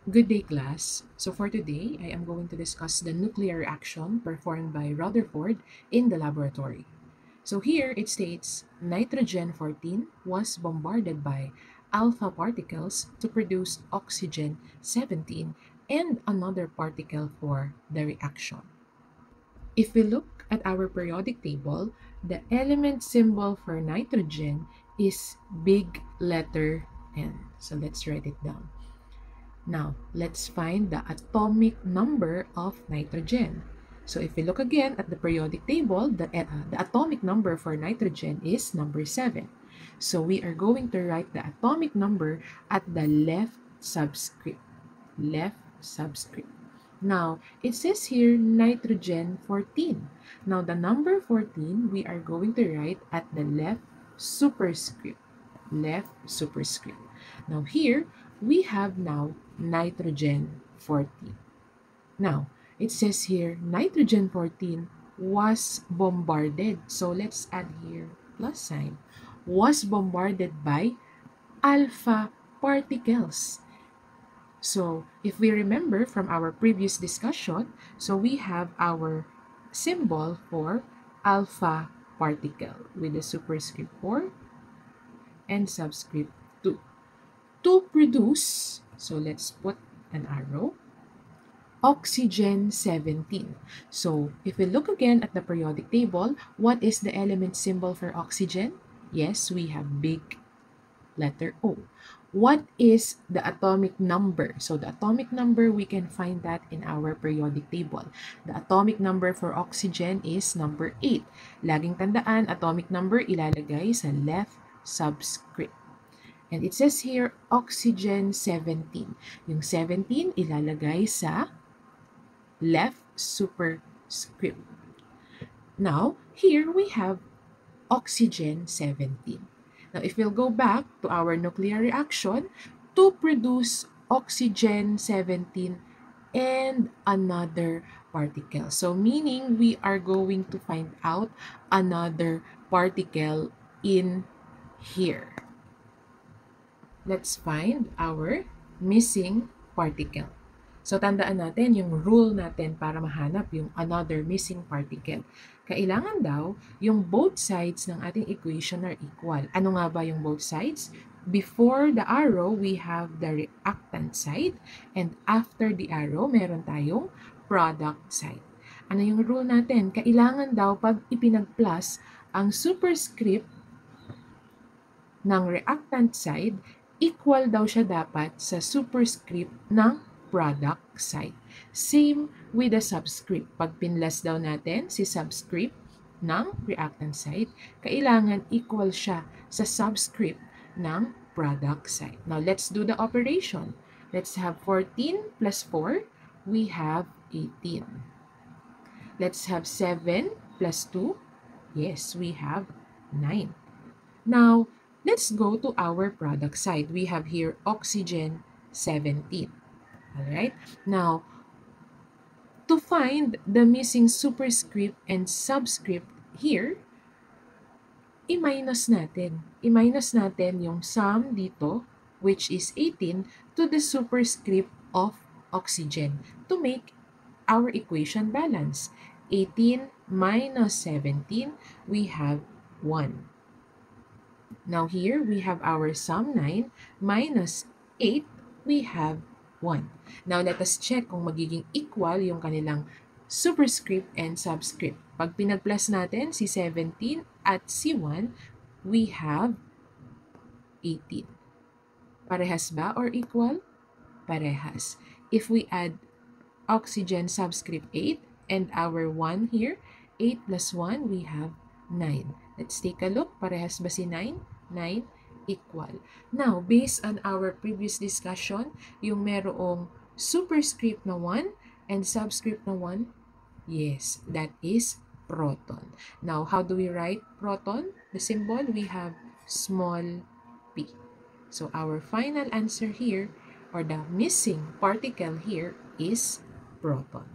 Good day, class. So for today, I am going to discuss the nuclear reaction performed by Rutherford in the laboratory. So here it states nitrogen 14 was bombarded by alpha particles to produce oxygen 17 and another particle for the reaction. If we look at our periodic table, the element symbol for nitrogen is big letter N. So let's write it down. Now, let's find the atomic number of nitrogen. So if we look again at the periodic table, the atomic number for nitrogen is number 7. So we are going to write the atomic number at the left subscript. Left subscript. Now, it says here nitrogen 14. Now, the number 14, we are going to write at the left superscript. Left superscript. Now, here, we have now nitrogen 14. Now, it says here nitrogen 14 was bombarded. So, let's add here plus sign. Was bombarded by alpha particles. So, if we remember from our previous discussion, so we have our symbol for alpha particle with the superscript 4 and subscript 2. To produce, so let's put an arrow, oxygen 17. So, if we look again at the periodic table, what is the element symbol for oxygen? Yes, we have big letter O. What is the atomic number? So the atomic number, we can find that in our periodic table. The atomic number for oxygen is number 8. Laging tandaan, atomic number ilalagay sa left subscript. And it says here, oxygen 17. Yung 17 ilalagay sa left superscript. Now, here we have oxygen 17. Now, if we'll go back to our nuclear reaction, to produce oxygen 17 and another particle. So, meaning we are going to find out another particle in here. Let's find our missing particle. So, tandaan natin yung rule natin para mahanap yung another missing particle. Kailangan daw yung both sides ng ating equation are equal. Ano nga ba yung both sides? Before the arrow, we have the reactant side. And after the arrow, meron tayong product side. Ano yung rule natin? Kailangan daw pag ipinag-plus ang superscript ng reactant side, equal daw siya dapat sa superscript ng product side. Same with the subscript. Pag pinlas daw natin si subscript ng reactant side, kailangan equal siya sa subscript ng product side. Now, let's do the operation. Let's have 14 plus 4. We have 18. Let's have 7 plus 2. Yes, we have 9. Now, let's go to our product side. We have here oxygen 17. Alright? Now, to find the missing superscript and subscript here, i-minus natin. I-minus natin yung sum dito, which is 18, to the superscript of oxygen to make our equation balance. 18 minus 17, we have 1. Now here, we have our sum 9 minus 8, we have 1. Now, let us check kung magiging equal yung kanilang superscript and subscript. Pag pinag-plus natin si 17 at si 1, we have 18. Parehas ba or equal? Parehas. If we add oxygen subscript 8 and our 1 here, 8 plus 1, we have 9. Let's take a look. Parehas ba si 9? 9 equal. Now, based on our previous discussion, yung merong superscript na 1 and subscript na 1, yes, that is proton. Now, how do we write proton? The symbol, we have small p. So, our final answer here, or the missing particle here, is proton.